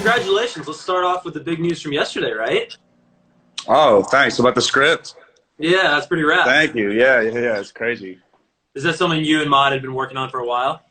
congratulations. Let's start off with the big news from yesterday, right? Oh, thanks. About the script? Yeah, that's pretty rad. Thank you. Yeah, it's crazy. Is that something you and Mod had been working on for a while?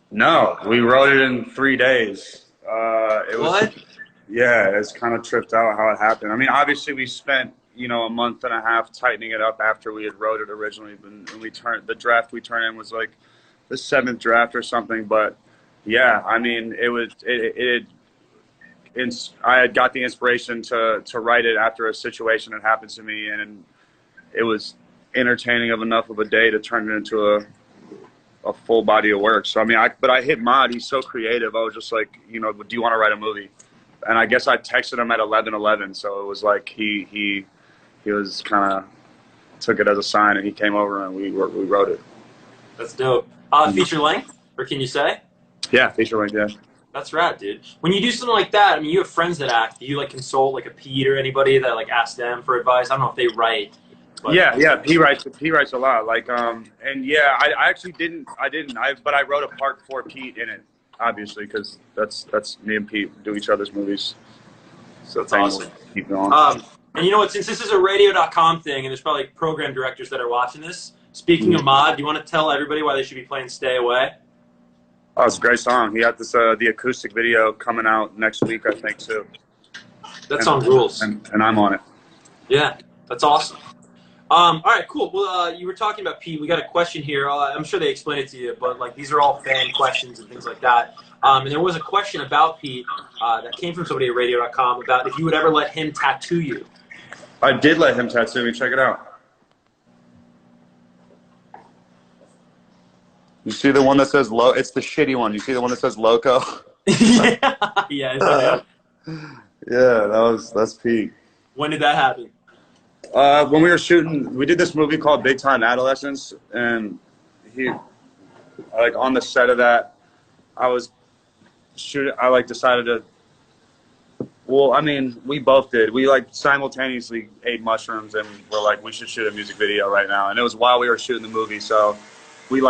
No, we wrote it in 3 days. It was, what? Yeah, it's kind of tripped out how it happened. I mean, obviously we spent, a month and a half tightening it up after we had wrote it originally. And the draft we turned in was like the 7th draft or something. But yeah, I mean, I had got the inspiration to write it after a situation that happened to me, and it was entertaining enough of a day to turn it into a full body of work. So I mean, but I hit Mod. He's so creative. I was just like, do you want to write a movie? And I guess I texted him at 11:11. So it was like he was kind of took it as a sign, and he came over and we wrote it. That's dope. Feature length, or can you say? Yeah, feature length. Yeah. That's rad, dude. When you do something like that, I mean, you have friends that act. Do you like consult like a Pete or anybody that like ask them for advice? I don't know if they write. But. Yeah. He writes a lot. Like, and yeah, I actually didn't. But I wrote a part for Pete in it, obviously, because that's me and Pete do each other's movies. So that's awesome. Keep going. And you know what? Since this is a radio.com thing, and there's probably like program directors that are watching this. Speaking of Mod, do you want to tell everybody why they should be playing "Stay Away"? Oh, it's a great song. He got this the acoustic video coming out next week, I think, too. That song rules. And I'm on it. Yeah, that's awesome. All right, cool. Well, you were talking about Pete. We got a question here. I'm sure they explained it to you, but like these are all fan questions and things like that. And there was a question about Pete that came from somebody at radio.com about if you would ever let him tattoo you. I did let him tattoo me. Check it out. You see the one that says "low"? It's the shitty one. You see the one that says "Loco"? Yeah. That's Pete. When did that happen? When we were shooting, we did this movie called Big Time Adolescence, and on the set of that, I was shooting. I decided to. Well, I mean, we both did. We simultaneously ate mushrooms, and we're like, we should shoot a music video right now. And it was while we were shooting the movie, so we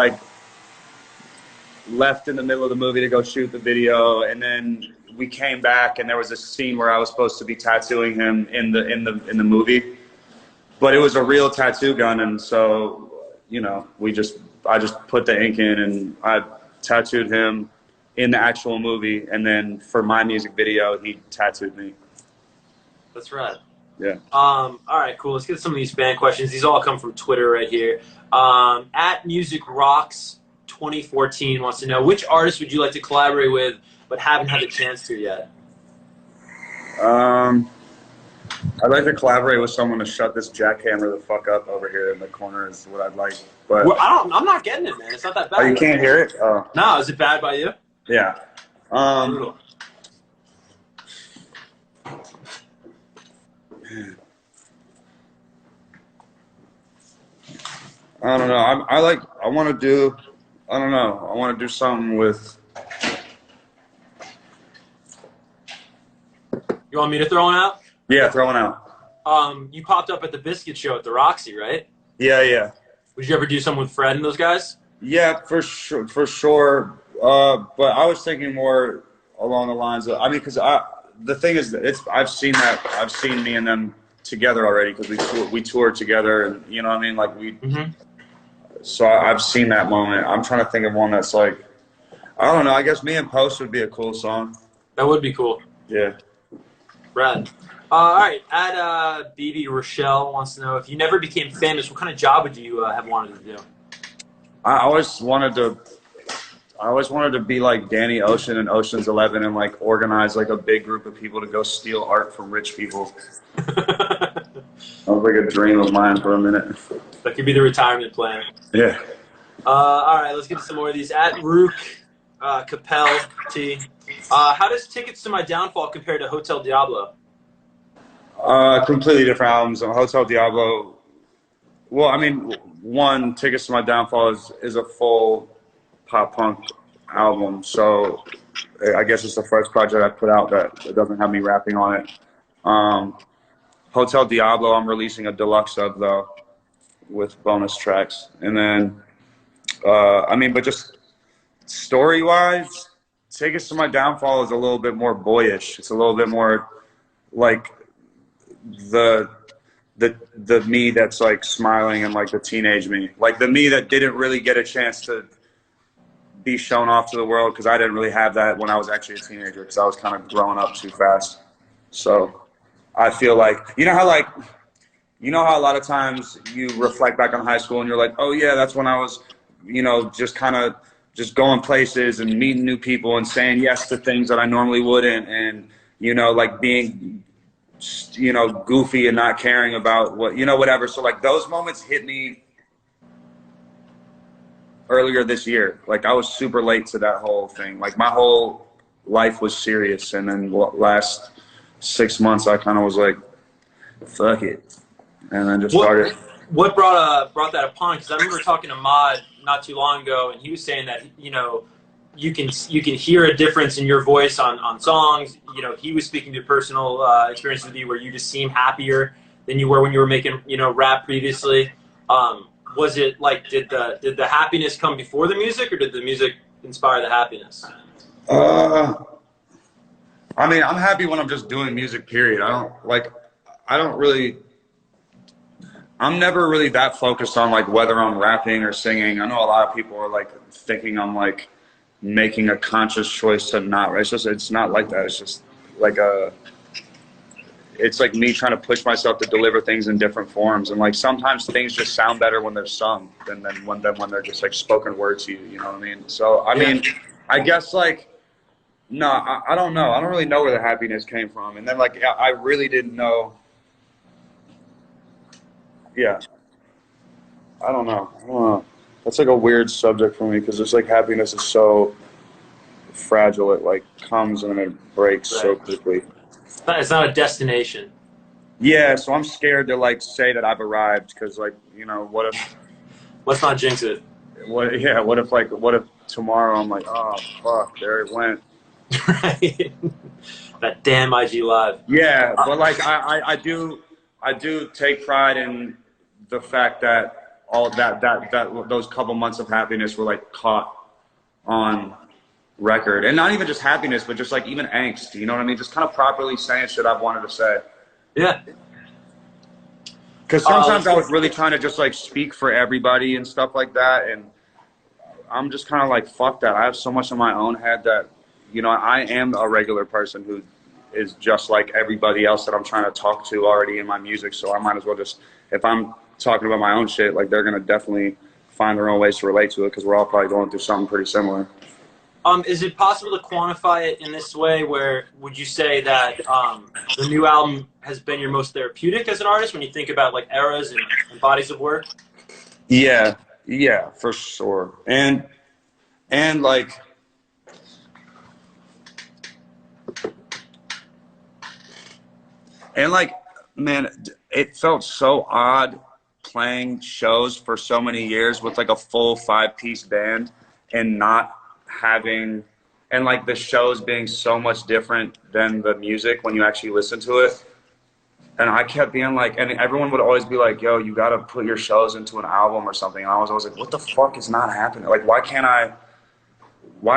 left in the middle of the movie to go shoot the video, and then we came back, and there was a scene where I was supposed to be tattooing him in the movie, but it was a real tattoo gun, and so I just put the ink in, and I tattooed him in the actual movie, and then for my music video, he tattooed me. That's right. Yeah. All right, cool. Let's get some of these fan questions. These all come from Twitter right here. At Music Rocks 2014 wants to know, which artist would you like to collaborate with but haven't had the chance to yet? I'd like to collaborate with someone to shut this jackhammer the fuck up over here in the corner is what I'd like. But well, I'm not getting it, man. It's not that bad. Oh, you can't hear it? Oh. No, is it bad by you? Yeah. I don't know. I want to do something with. You want me to throw one out? Yeah, throw one out. You popped up at the Biscuit Show at the Roxy, right? Yeah. Would you ever do something with Fred and those guys? Yeah, for sure. But I was thinking more along the lines of, because the thing is that I've seen me and them together already because we toured together, and you know what I mean, like we. Mm-hmm. So I've seen that moment. I'm trying to think of one that's like, I don't know. I guess me and Post would be a cool song. That would be cool. Yeah. Rad. All right. At BB Rochelle wants to know, if you never became famous, what kind of job would you have wanted to do? I always wanted to be like Danny Ocean in Ocean's 11 and like organize like a big group of people to go steal art from rich people. That was like a dream of mine for a minute. That could be the retirement plan. Yeah. All right, let's get to some more of these. At Rook Capel T. How does Tickets to My Downfall compare to Hotel Diablo? Completely different albums. Hotel Diablo. Well, I mean, one, Tickets to My Downfall is a full pop punk album, so I guess it's the first project I put out that doesn't have me rapping on it. Hotel Diablo, I'm releasing a deluxe of though, with bonus tracks, and then but just story-wise, Take Us to My Downfall is a little bit more boyish. It's a little bit more like the me that's like smiling and like the teenage me, like the me that didn't really get a chance to be shown off to the world, because I didn't really have that when I was actually a teenager, because I was kind of growing up too fast. So I feel like, you know how a lot of times you reflect back on high school and you're like, oh yeah, that's when I was, you know, just kind of just going places and meeting new people and saying yes to things that I normally wouldn't, and, you know, like being, you know, goofy and not caring about what, you know, whatever. So like those moments hit me earlier this year. Like I was super late to that whole thing. Like my whole life was serious, and then last 6 months I kind of was like, fuck it, and then just started. What brought that upon? Because I remember talking to Mod not too long ago, and he was saying that, you know, you can hear a difference in your voice on songs. You know, he was speaking to personal experience with you where you just seem happier than you were when you were making, you know, rap previously. Was it like, did the happiness come before the music, or did the music inspire the happiness? I mean, I'm happy when I'm just doing music, period. I'm never really that focused on like whether I'm rapping or singing. I know a lot of people are like thinking I'm like making a conscious choice to not. It's not like that. It's just like it's like me trying to push myself to deliver things in different forms. And like sometimes things just sound better when they're sung than when they're just like spoken word to you. You know what I mean? So I mean, I guess like, no, I don't know. I don't really know where the happiness came from. And then like I really didn't know. Yeah. I don't know. That's like a weird subject for me, because it's like happiness is so fragile. It like comes and then it breaks so quickly. It's not a destination. Yeah, so I'm scared to like say that I've arrived, because like, you know, what if? Let's not jinx it. What if tomorrow I'm like, oh fuck, there it went. Right. That damn IG Live. Yeah, but like I do take pride in the fact that all that those couple months of happiness were like caught on record, and not even just happiness, but just like even angst. You know what I mean? Just kind of properly saying shit I've wanted to say. Yeah. Because sometimes I was really trying to just like speak for everybody and stuff like that, and I'm just kind of like, fuck that. I have so much in my own head that, you know, I am a regular person who is just like everybody else that I'm trying to talk to already in my music. So I might as well just, if I'm talking about my own shit, like they're going to definitely find their own ways to relate to it, because we're all probably going through something pretty similar. Is it possible to quantify it in this way, where would you say that the new album has been your most therapeutic as an artist when you think about like eras and bodies of work? Yeah, for sure. And like, man, it felt so odd playing shows for so many years with like a full 5-piece band and not having, and like the shows being so much different than the music when you actually listen to it. And I kept being like, and everyone would always be like, yo, you got to put your shows into an album or something. And I was always like, what the fuck is not happening? Like, why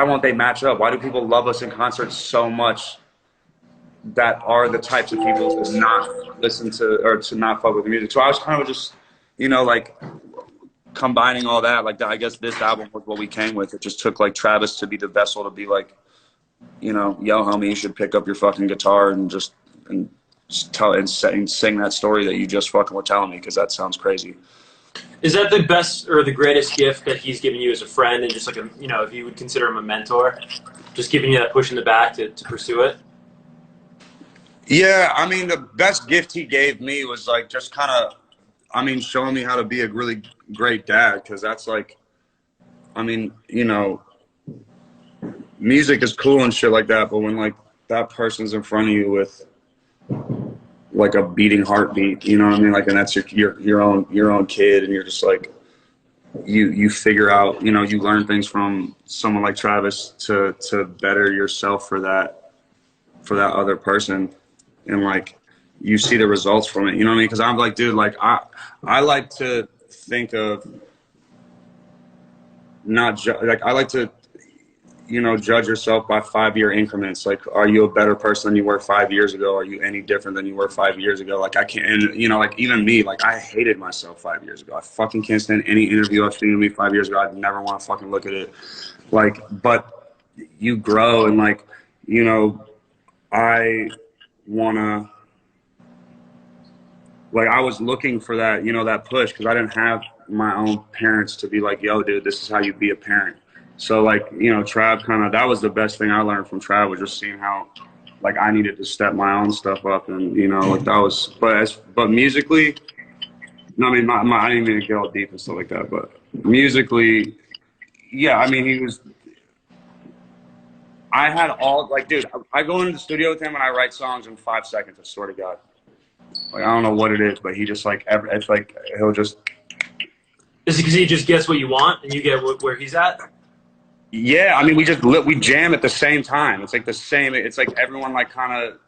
won't they match up? Why do people love us in concerts so much that are the types of people to not listen to, or to not fuck with the music? So I was kind of just, you know, like combining all that. Like, I guess this album was what we came with. It just took like Travis to be the vessel to be like, you know, yo, homie, you should pick up your fucking guitar and just tell and sing that story that you just fucking were telling me, because that sounds crazy. Is that the best or the greatest gift that he's given you as a friend, and just like a, you know, if you would consider him a mentor, just giving you that push in the back to pursue it? Yeah, I mean, the best gift he gave me was like just kind of, I mean, showing me how to be a really great dad, because that's like, I mean, you know, music is cool and shit like that, but when like that person's in front of you with like a beating heartbeat, you know what I mean? Like, and that's your own kid, and you're just like, you figure out, you know, you learn things from someone like Travis to better yourself for that other person, and like you see the results from it, you know what I mean? Because I'm like, dude, like I like to think of not just like, I like to, you know, judge yourself by 5-year increments. Like, are you a better person than you were 5 years ago? Are you any different than you were 5 years ago? Like, I can't, and, you know, like, even me, like, I hated myself 5 years ago. I fucking can't stand any interview I've seen of me 5 years ago. I'd never want to fucking look at it. Like, but you grow, and, like, you know, I want to, like, I was looking for that, you know, that push, because I didn't have my own parents to be like, yo, dude, this is how you be a parent. So, like, you know, Trav kind of, that was the best thing I learned from Trav, was just seeing how, like, I needed to step my own stuff up. And, you know, like, that was, but musically, no, I mean, I didn't mean to get all deep and stuff like that, but musically, yeah, I mean, I had all, like, dude, I go into the studio with him and I write songs in 5 seconds, I swear to God. Like, I don't know what it is, but he just, like, it's like, he'll just. Is it because he just gets what you want and you get where he's at? Yeah, I mean, we jam at the same time. It's like the same. It's like everyone, like, kind of.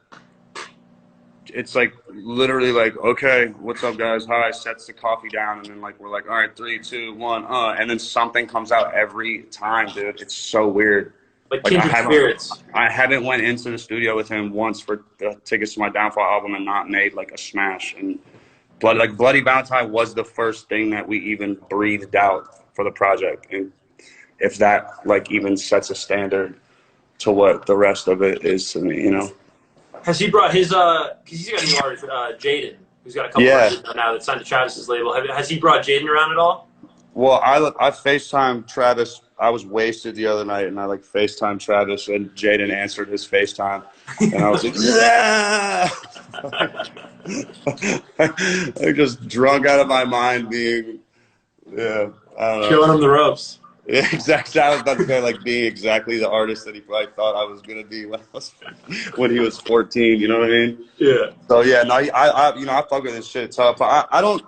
It's like literally like, okay, what's up, guys? Hi, sets the coffee down, and then, like, we're like, all right, 3, 2, 1, and then something comes out every time, dude. It's so weird. Like kindred spirits. I haven't went into the studio with him once for the tickets to my Downfall album and not made, like, a smash. And Bloody Valentine was the first thing that we even breathed out for the project. And if that, like, even sets a standard to what the rest of it is to me, you know. Has he brought his because he's got a new artist, Jaden, who's got a couple artists now that signed to Travis's label. Has he brought Jaden around at all? Well, I FaceTimed Travis. I was wasted the other night, and I, like, FaceTimed Travis, and Jaden answered his FaceTime, and I was like, yeah! Like, just drunk out of my mind, being, yeah, I don't know. Showing him the ropes. Yeah, exactly. I was about to say, like, being exactly the artist that he probably thought I was gonna be when he was 14. You know what I mean? Yeah. So yeah, no, I you know, I fuck with this shit tough. But I don't.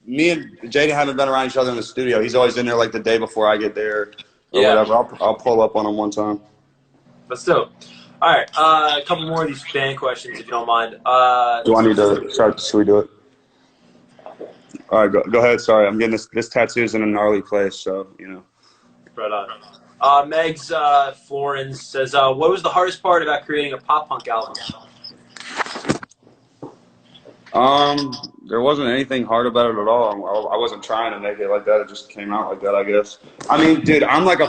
Me and Jaden haven't been around each other in the studio. He's always in there, like, the day before I get there, or whatever. I'll pull up on him one time. That's dope. All right, a couple more of these fan questions, if you don't mind. Do I need to start? Should we do it? All right, go ahead. Sorry, I'm getting this tattoo's in a gnarly place, so, you know. Right on. Megs Florence says, what was the hardest part about creating a pop punk album? There wasn't anything hard about it at all. I wasn't trying to make it like that. It just came out like that, I guess. I mean, dude, I'm not a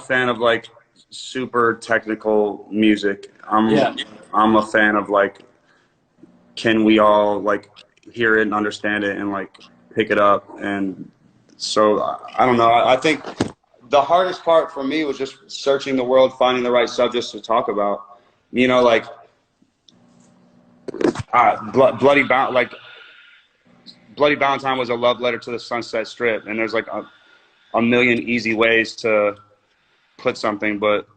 fan of, like, super technical music. I'm a fan of, like, can we all, like, hear it and understand it and, like, pick it up. And so, I don't know. I think the hardest part for me was just searching the world, finding the right subjects to talk about. You know, like, Bloody Valentine was a love letter to the Sunset Strip, and there's, like, a million easy ways to put something, but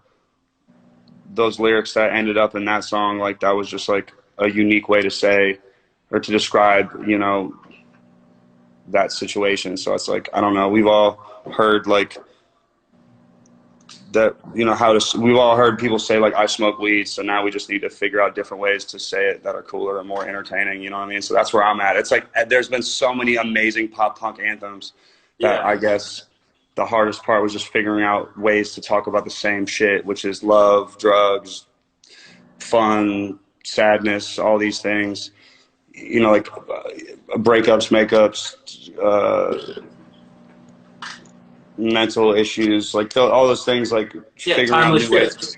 those lyrics that ended up in that song, like, that was just, like, a unique way to say or to describe, you know, that situation. So it's like, I don't know, we've all heard, like, that, you know, we've all heard people say, like, I smoke weed, so now we just need to figure out different ways to say it that are cooler and more entertaining, you know what I mean? So that's where I'm at. It's like, there's been so many amazing pop punk anthems that I guess the hardest part was just figuring out ways to talk about the same shit, which is love, drugs, fun, sadness, all these things, you know, like, breakups, makeups, mental issues, like, all those things, like, figuring out new ways.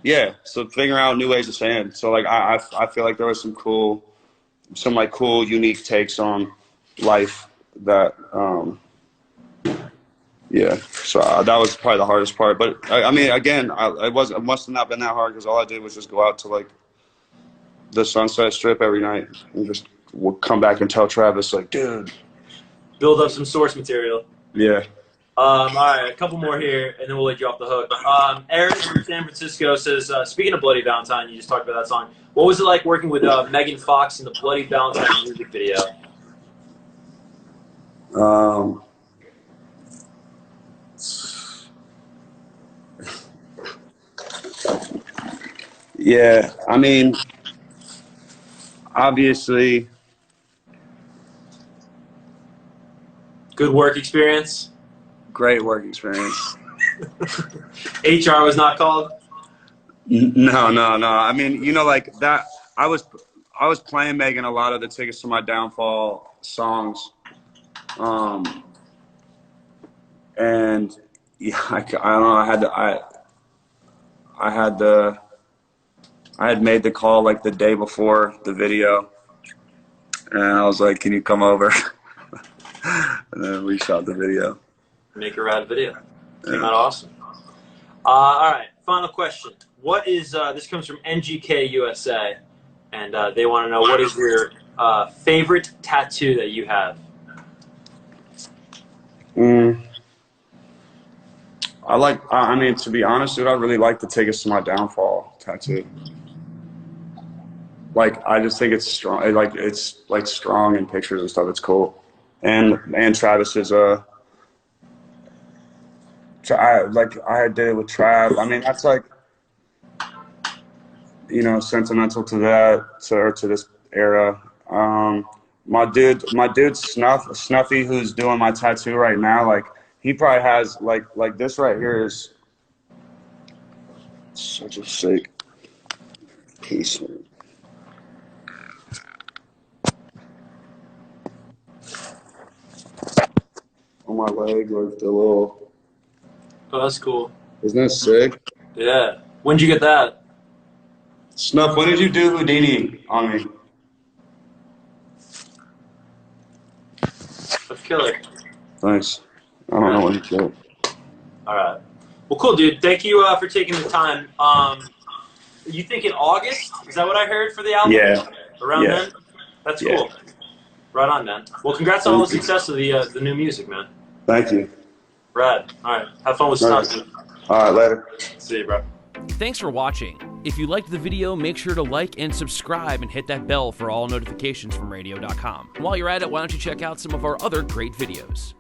Yeah, so figuring out new ways to say it. So, like, I feel like there was some cool, unique takes on life that, yeah. So that was probably the hardest part. But I mean, again, it must have not been that hard, because all I did was just go out to, like, the Sunset Strip every night and just come back and tell Travis, like, dude, build up some source material. Yeah. All right, a couple more here, and then we'll let you off the hook. Eric from San Francisco says, speaking of Bloody Valentine, you just talked about that song. What was it like working with Megan Fox in the Bloody Valentine music video? Yeah, I mean, obviously. Good work experience? Great work experience. HR was not called? No. I mean, you know, like that. I was playing Megan a lot of the Tickets to My Downfall songs, and yeah, I don't know. I had made the call like the day before the video, and I was like, "Can you come over?" And then we shot the video. Make a rad video. Came out awesome. All right, final question. What is this comes from NGK USA, and they want to know what is your favorite tattoo that you have? I mean, to be honest, dude, I really like the Tickets to My Downfall tattoo. Like, I just think it's strong. It's like strong in pictures and stuff. It's cool. And Travis's I did it with Trav. I mean, that's like, you know, sentimental to that, to this era. My dude Snuffy, who's doing my tattoo right now, like, he probably has like this right here is such a sick piece. On my leg, like the little. Oh, that's cool. Isn't that sick? Yeah. When'd you get that? Snuff, when did you do Houdini on me? That's killer. Thanks. I don't know when you did. All right. Well, cool, dude. Thank you for taking the time. You think in August? Is that what I heard for the album? Yeah. Around then? That's cool. Right on, man. Well, congrats on all the success of the new music, man. Thank you. Rad. All right. Have fun with stuff, dude. All right, later. See you, bro. Thanks for watching. If you liked the video, make sure to like and subscribe and hit that bell for all notifications from radio.com. While you're at it, why don't you check out some of our other great videos.